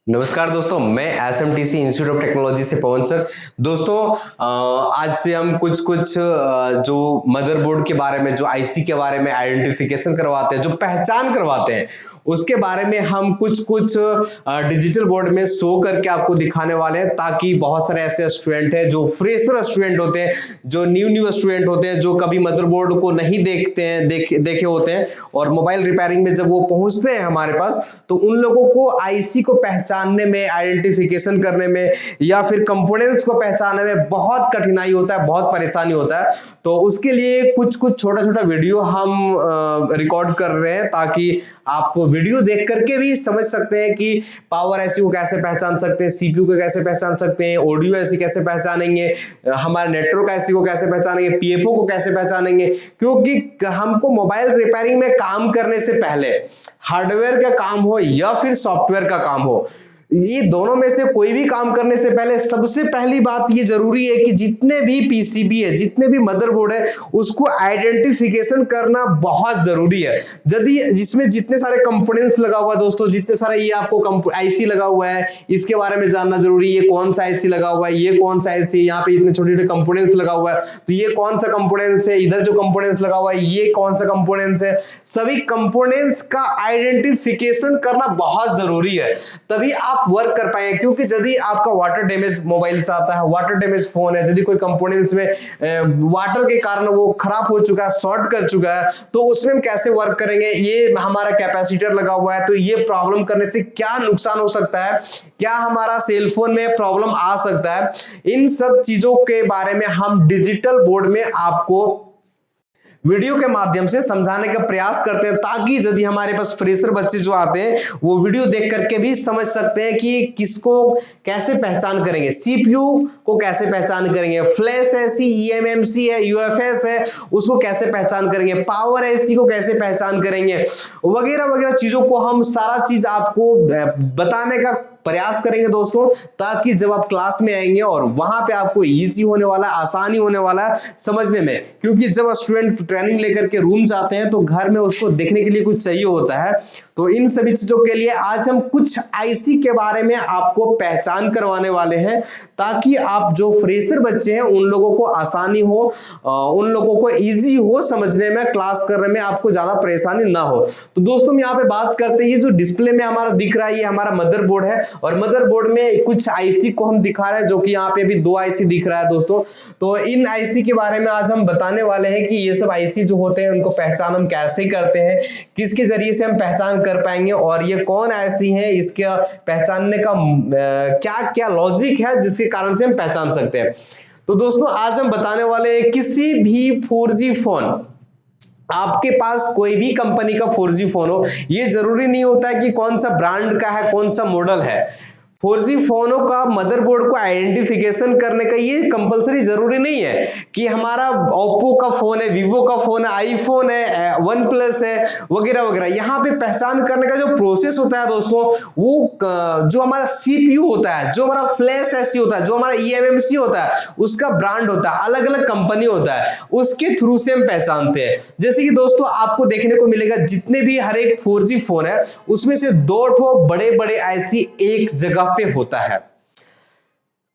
नमस्कार दोस्तों, मैं एसएमटीसी इंस्टीट्यूट ऑफ टेक्नोलॉजी से पवन सर। दोस्तों, आज से हम कुछ जो मदरबोर्ड के बारे में, जो आईसी के बारे में आइडेंटिफिकेशन करवाते हैं, जो पहचान करवाते हैं, उसके बारे में हम कुछ डिजिटल बोर्ड में शो करके आपको दिखाने वाले हैं, ताकि बहुत सारे ऐसे स्टूडेंट हैं जो फ्रेशर स्टूडेंट होते हैं, जो न्यू स्टूडेंट होते हैं, जो कभी मदरबोर्ड को नहीं देखते हैं, देखे होते हैं, और मोबाइल रिपेयरिंग में जब वो पहुंचते हैं हमारे पास, तो उन लोगों को आईसी को पहचानने में, आइडेंटिफिकेशन करने में, या फिर कंपोनेंट्स को पहचानने में बहुत कठिनाई होता है, बहुत परेशानी होता है। तो उसके लिए कुछ छोटा वीडियो हम रिकॉर्ड कर रहे हैं, ताकि आप वीडियो देख करके भी समझ सकते हैं कि पावर आईसी को कैसे पहचान सकते हैं, सीपीयू को कैसे पहचान सकते हैं, ऑडियो आईसी कैसे पहचानेंगे, हमारे नेटवर्क आईसी को कैसे पहचानेंगे, पीएफओ को कैसे पहचानेंगे। क्योंकि हमको मोबाइल रिपेयरिंग में काम करने से पहले, हार्डवेयर का काम हो या फिर सॉफ्टवेयर का काम हो, ये दोनों में से कोई भी काम करने से पहले सबसे पहली बात ये जरूरी है कि जितने भी पीसीबी है, जितने भी मदरबोर्ड है, उसको आइडेंटिफिकेशन करना बहुत जरूरी है। यदि जिसमें जितने सारे कंपोनेंट्स लगा हुआ है दोस्तों, जितने सारे ये आपको आईसी लगा हुआ है, इसके बारे में जानना जरूरी है। ये कौन सा आईसी लगा हुआ है, ये कौन सा आईसी, यहाँ पे इतने छोटे छोटे कंपोनेंट्स लगा हुआ है, तो ये कौन सा कंपोनेंट्स है, इधर जो कंपोनेंट्स लगा हुआ है ये कौन सा कंपोनेंट्स है। सभी कंपोनेंट्स का आइडेंटिफिकेशन करना बहुत जरूरी है, तभी आप वर्क कर पाएंगे। क्योंकि यदि आपका वाटर डैमेज मोबाइल से आता है, वाटर डैमेज फोन है, यदि कोई कंपोनेंट्स में वाटर के कारण वो खराब हो चुका है, शॉर्ट कर चुका है, तो उसमें हम कैसे वर्क करेंगे। ये हमारा कैपेसिटर लगा हुआ है, तो ये प्रॉब्लम करने से क्या नुकसान हो सकता है, क्या हमारा सेलफोन में प्रॉब्लम आ सकता है, इन सब चीजों के बारे में हम डिजिटल बोर्ड में आपको वीडियो के माध्यम से समझाने का प्रयास करते हैं, ताकि यदि हमारे पास फ्रेशर बच्चे जो आते हैं वो वीडियो देख करके भी समझ सकते हैं कि किसको कैसे पहचान करेंगे, सीपीयू को कैसे पहचान करेंगे, फ्लैश ऐसी, ईएमएमसी है, यूएफएस है, उसको कैसे पहचान करेंगे, पावर ऐसी को कैसे पहचान करेंगे, वगैरह वगैरह चीजों को हम सारा चीज आपको बताने का प्रयास करेंगे दोस्तों, ताकि जब आप क्लास में आएंगे और वहां पे आपको इजी होने वाला है, आसानी होने वाला है समझने में। क्योंकि जब स्टूडेंट ट्रेनिंग लेकर के रूम जाते हैं तो घर में उसको देखने के लिए कुछ चाहिए होता है। तो इन सभी चीजों के लिए आज हम कुछ आईसी के बारे में आपको पहचान करवाने वाले हैं, ताकि आप जो फ्रेशर बच्चे हैं उन लोगों को आसानी हो, उन लोगों को इजी हो समझने में, क्लास करने में आपको ज्यादा परेशानी ना हो। तो दोस्तों, हम यहाँ पे बात करते हैं, ये जो डिस्प्ले में हमारा दिख रहा है ये हमारा मदरबोर्ड है, और मदरबोर्ड में कुछ आईसी को हम दिखा रहे हैं, जो कि यहाँ पे अभी 2 आईसी दिख रहा है दोस्तों। तो इन आईसी के बारे में आज हम बताने वाले हैं कि ये सब आईसी जो होते हैं उनको पहचान हम कैसे करते हैं, किसके जरिए से हम पहचान कर पाएंगे, और ये कौन आईसी है, इसके पहचानने का क्या क्या लॉजिक है जिसके कारण से हम पहचान सकते हैं। तो दोस्तों, आज हम बताने वाले हैं किसी भी 4G फोन, आपके पास कोई भी कंपनी का 4G फोन हो, ये जरूरी नहीं होता है कि कौन सा ब्रांड का है, कौन सा मॉडल है। 4G फोनों का मदरबोर्ड को आइडेंटिफिकेशन करने का ये कंपलसरी जरूरी नहीं है कि हमारा ओप्पो का फोन है, वीवो का फोन है, आईफोन है, वन प्लस है, वगैरह वगैरह। यहाँ पे पहचान करने का जो प्रोसेस होता है दोस्तों, वो जो हमारा सीपीयू होता है, जो हमारा फ्लैश ऐसी होता है, जो हमारा ईएमएमसी होता है, उसका ब्रांड होता है, अलग अलग कंपनी होता है, उसके थ्रू से हम पहचानते हैं। जैसे कि दोस्तों आपको देखने को मिलेगा, जितने भी हर एक 4G फोन है उसमें से 2 ठो बड़े बड़े आईसी एक जगह पे होता है।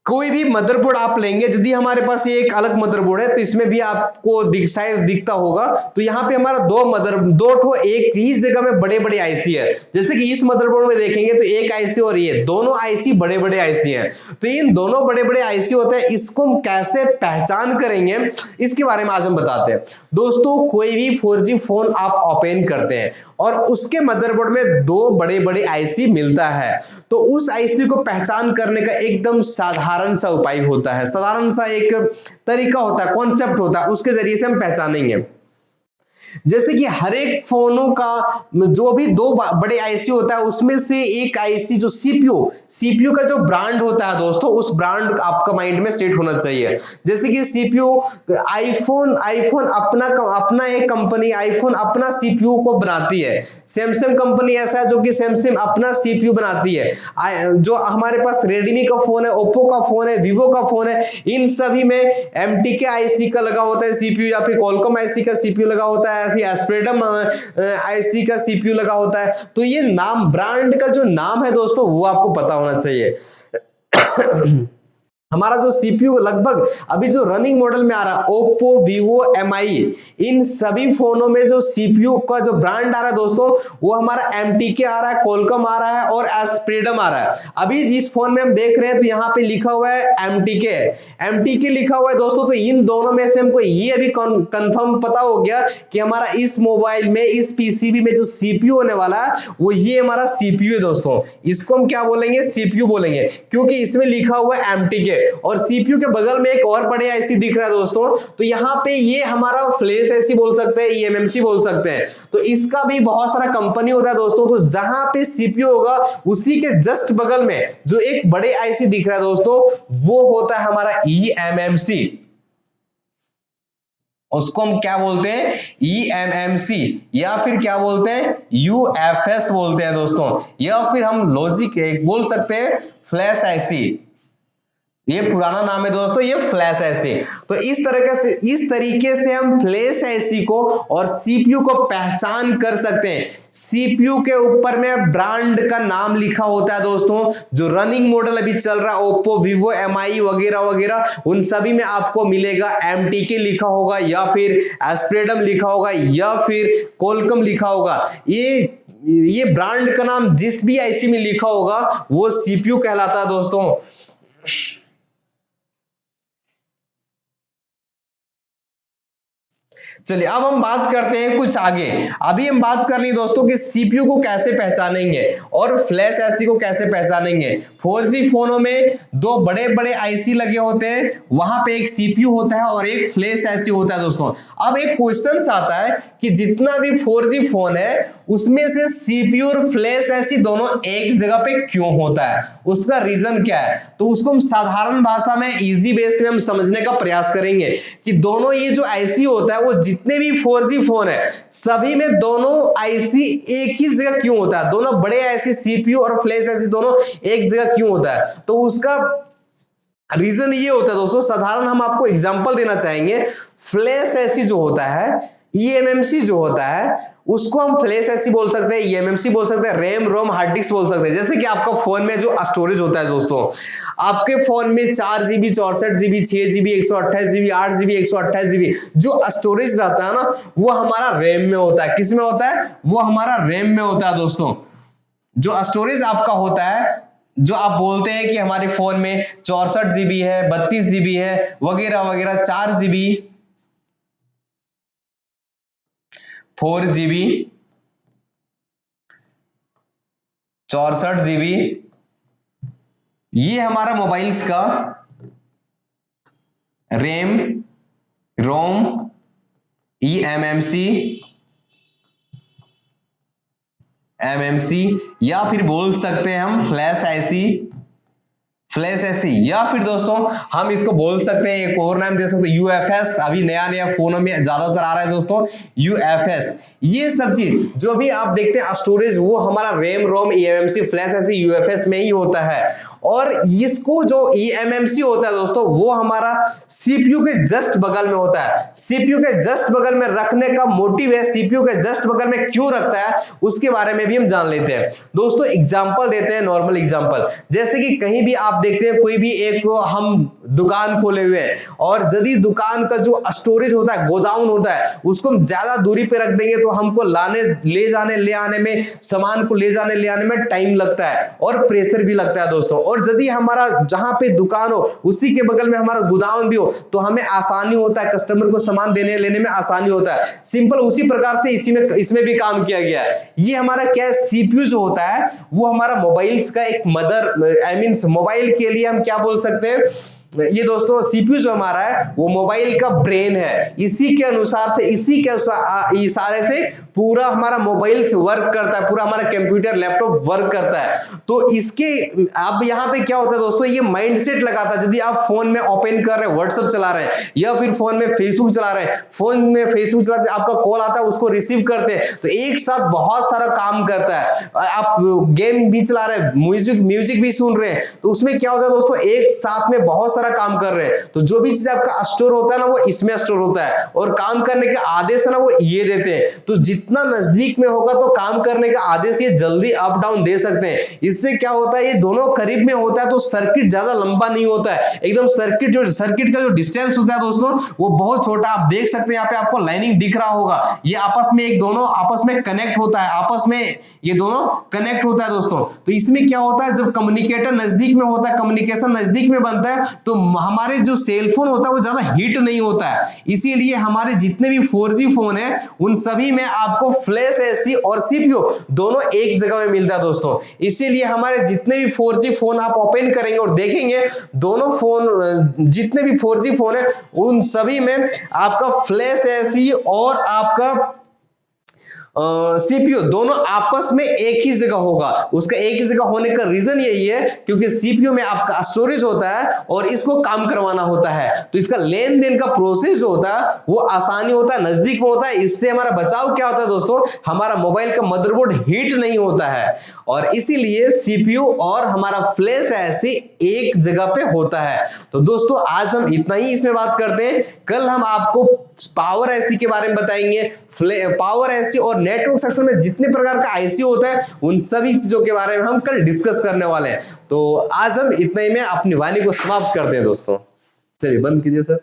कोई भी मदरबोर्ड आप लेंगे, यदि हमारे पास ये एक अलग मदरबोर्ड है तो इसमें भी आपको शायद दिखता होगा, तो यहाँ पे हमारा दो ठो एक ही जगह में बड़े बड़े आईसी है। जैसे कि इस मदरबोर्ड में देखेंगे तो एक आईसी और ये दोनों आईसी बड़े बड़े आईसी हैं। तो इन दोनों बड़े बड़े आईसी होते हैं, इसको हम कैसे पहचान करेंगे इसके बारे में आज हम बताते हैं। दोस्तों, कोई भी 4G फोन आप ओपन करते हैं और उसके मदरबोर्ड में 2 बड़े बड़े आईसी मिलता है, तो उस आईसी को पहचान करने का एकदम साधारण सा उपाय होता है, साधारण सा एक तरीका होता है, कॉन्सेप्ट होता है, उसके जरिए से हम पहचानेंगे। जैसे कि हर एक फोनों का जो भी 2 बड़े आईसी होता है, उसमें से एक आईसी जो सीपीयू का जो ब्रांड होता है दोस्तों, उस ब्रांड आपका माइंड में सेट होना चाहिए। जैसे कि सीपीयू, आईफोन अपना एक कंपनी आईफोन अपना सीपीयू को बनाती है, सैमसंग कंपनी ऐसा है जो कि सैमसंग अपना सीपीयू बनाती है, जो हमारे पास रेडमी का फोन है, ओप्पो का फोन है, वीवो का फोन है, इन सभी में एमटीके आईसी का लगा होता है सीपीयू, या फिर कॉलकॉम आईसी का सीपीयू लगा होता है, फिर एस्पिरम आईसी का सीपीयू लगा होता है। तो ये नाम, ब्रांड का जो नाम है दोस्तों वो आपको पता होना चाहिए। हमारा जो सीपीयू लगभग अभी जो रनिंग मॉडल में आ रहा है ओप्पो, वीवो, एमआई, इन सभी फोनों में जो सीपीयू का जो ब्रांड आ रहा है दोस्तों वो हमारा एमटीके आ रहा है, क्वालकॉम आ रहा है और एस्पिरम आ रहा है। अभी जिस फोन में हम देख रहे हैं तो यहाँ पे लिखा हुआ है एमटीके, एमटीके लिखा हुआ है दोस्तों। तो इन दोनों में से हमको ये अभी कंफर्म पता हो गया कि हमारा इस मोबाइल में, इस पीसीबी में जो सीपीयू होने वाला है वो ये हमारा सीपीयू है दोस्तों। इसको हम क्या बोलेंगे? सीपीयू बोलेंगे, क्योंकि इसमें लिखा हुआ है एमटीके और सीपीयू के बगल में एक और बड़े आईसी दिख रहा है दोस्तों। तो यहाँ पे ये हमारा फ्लैश आईसी बोल सकते हैं, ईएमएमसी बोल सकते हैं। तो इसका भी बहुत सारा कंपनी होता है दोस्तों। तो जहां पे सीपीयू होगा उसी के जस्ट बगल में जो एक बड़े आईसी दिख रहा है दोस्तों वो होता है हमारा ईएमएमसी। उसको हम क्या बोलते हैं? ईएमएमसी, या फिर क्या बोलते हैं? यूएफएस बोलते हैं दोस्तों, या फिर हम लॉजिक बोल सकते हैं फ्लैश आईसी। ये पुराना नाम है दोस्तों, ये फ्लैश आईसी। तो इस तरीके से हम फ्लैश आईसी को और सीपीयू को पहचान कर सकते हैं। सीपीयू के ऊपर में ब्रांड का नाम लिखा होता है दोस्तों। जो रनिंग मॉडल अभी चल रहा है ओप्पो, वीवो, एमआई वगैरह वगैरह, उन सभी में आपको मिलेगा एमटीके लिखा होगा, या फिर एस्पिरम लिखा होगा, या फिर क्वालकॉम लिखा होगा। ये ब्रांड का नाम जिस भी आईसी में लिखा होगा वो सीपीयू कहलाता है दोस्तों। चलिए अब हम बात करते हैं कुछ आगे। अभी हम बात कर ली दोस्तों कि सीपीयू को कैसे पहचानेंगे और फ्लैश आईसी को कैसे पहचानेंगे। 4G फोनों में दो बड़े बड़े आईसी लगे होते हैं, वहां पे एक सीपीयू होता है और एक फ्लैश आईसी होता है दोस्तों। अब एक क्वेश्चन आता है कि जितना भी 4G फोन है उसमें से सीपीयू और फ्लैश आईसी दोनों एक जगह पे क्यों होता है, उसका रीजन क्या है? तो उसको हम साधारण भाषा में इजी बेस में हम समझने का प्रयास करेंगे कि दोनों ये जो आईसी होता है वो जितने भी 4G फोन है सभी में दोनों आईसी एक ही जगह क्यों होता है, दोनों बड़े आईसी सीपीयू और फ्लैश आईसी दोनों एक जगह क्यों होता है? तो उसका रीजन ये होता है दोस्तों, साधारण हम आपको एग्जांपल देना चाहेंगे। फ्लैश आईसी जो होता है, ईएमएमसी जो होता है, उसको हम फ्लैश आईसी बोल सकते हैं, ईएमएमसी बोल सकते हैं, रैम रोम हार्ड डिस्क बोल सकते हैं। जैसे कि आपका फोन में जो स्टोरेज होता है दोस्तों, आपके फोन में 4GB, 64GB, 6GB, 128GB, 8GB, 128GB जो स्टोरेज रहता है ना वो हमारा रैम में होता है। किस में होता है? वो हमारा रैम में होता है दोस्तों। जो स्टोरेज आपका होता है, जो आप बोलते हैं कि हमारे फोन में 64GB है, 32GB है वगैरह वगैरह, 4GB, 4GB, 64GB, ये हमारा मोबाइल्स का रैम, रोम, ईएमएमसी, एमएमसी, या फिर बोल सकते हैं हम फ्लैश आईसी, फ्लैश आईसी, या फिर दोस्तों हम इसको बोल सकते हैं, एक और नाम दे सकते हैं यूएफएस। अभी नया नया फोनों में ज्यादातर आ रहा है दोस्तों यूएफएस। ये सब चीज जो भी आप देखते हैं स्टोरेज वो हमारा RAM ROM eMMC flash IC UFS में ही होता है। और इसको जो ईएमएमसी होता है दोस्तों वो हमारा सीपीयू के जस्ट बगल में होता है। सीपीयू के जस्ट बगल में रखने का मोटिव है, सीपीयू के जस्ट बगल में क्यों रखता है उसके बारे में भी हम जान लेते हैं दोस्तों। एग्जांपल देते हैं, नॉर्मल एग्जांपल, जैसे कि कहीं भी आप देखते हैं कोई भी एक हम दुकान खोले हुए हैं और यदि दुकान का जो स्टोरेज होता है, गोदाउन होता है, उसको हम ज्यादा दूरी पे रख देंगे तो हमको ले आने में, सामान को ले जाने ले आने में टाइम लगता है और प्रेशर भी लगता है दोस्तों। और यदि हमारा जहां पे दुकान हो उसी के बगल में हमारा गोदाम भी हो तो हमें आसानी होता है, कस्टमर को सामान देने लेने में आसानी होता है। सिंपल उसी प्रकार से इसमें भी काम किया गया है। ये हमारा क्या है, सीपीयू जो होता है वो हमारा मोबाइल्स का एक मोबाइल के लिए हम क्या बोल सकते हैं, ये दोस्तों सीपीयू जो हमारा है वो मोबाइल का ब्रेन है। इसी के अनुसार से, इसी के इशारे से पूरा हमारा मोबाइल से वर्क करता है, पूरा हमारा कंप्यूटर लैपटॉप वर्क करता है। तो इसके अब यहाँ पे क्या होता है दोस्तों, ये माइंडसेट लगाता है। यदि आप फोन में ओपन कर रहे हैं, व्हाट्सएप चला रहे हैं या फिर फोन में फेसबुक चला रहे हैं, फोन में फेसबुक चलाते आपका कॉल आता है उसको रिसीव करते हैं, तो एक साथ बहुत सारा काम करता है। आप गेम भी चला रहे हैं, म्यूजिक भी सुन रहे हैं, तो उसमें क्या होता है दोस्तों, एक साथ में बहुत सारा द्वारा काम कर रहे हैं, तो जो भी चीज आपका स्टोर होता है ना वो इसमें स्टोर होता है, और काम करने के आदेश है ना वो ये देते हैं। तो जितना नजदीक में होगा तो काम करने का आदेश ये जल्दी अप डाउन दे सकते हैं। इससे क्या होता है, ये दोनों करीब में होता है तो सर्किट ज्यादा लंबा नहीं होता है, एकदम सर्किट का जो डिस्टेंस होता है दोस्तों वो बहुत छोटा। आप देख सकते हैं यहाँ पे आपको लाइनिंग दिख रहा होगा, ये आपस में एक दोनों आपस में कनेक्ट होता है, आपस में ये दोनों कनेक्ट होता है दोस्तों। तो इसमें क्या होता है, जब कम्युनिकेटर नजदीक में होता है, कम्युनिकेशन नजदीक में बनता है, तो हमारे जो सेल फोन होता है वो ज्यादा हीट नहीं होता है। इसीलिए हमारे जितने भी 4G फोन है उन सभी में आपको फ्लैश एसी और सीपीयू दोनों एक जगह में मिलता है दोस्तों। इसीलिए हमारे जितने भी 4G फोन आप ओपन करेंगे और देखेंगे, दोनों फोन जितने भी 4G फोन है उन सभी में आपका फ्लैश एसी और आपका सीपीयू दोनों आपस में एक ही जगह होगा। उसका एक ही जगह होने का रीजन यही है क्योंकि सीपीयू में आपका स्टोरेज होता है और इसको काम करवाना होता है, तो इसका लेन देन का प्रोसेस जो होता है वो आसानी होता है, नजदीक में होता है। इससे हमारा बचाव क्या होता है दोस्तों, हमारा मोबाइल का मदरबोर्ड हीट नहीं होता है, और इसीलिए सीपीयू और हमारा फ्लैश ऐसे एक जगह पे होता है। तो दोस्तों आज हम इतना ही इसमें बात करते हैं, कल हम आपको पावर आईसी के बारे में बताएंगे। पावर आईसी और नेटवर्क सेक्शन में जितने प्रकार का आईसी होता है उन सभी चीजों के बारे में हम कल डिस्कस करने वाले हैं। तो आज हम इतना ही में अपनी वाणी को समाप्त करते हैं दोस्तों। चलिए बंद कीजिए सर।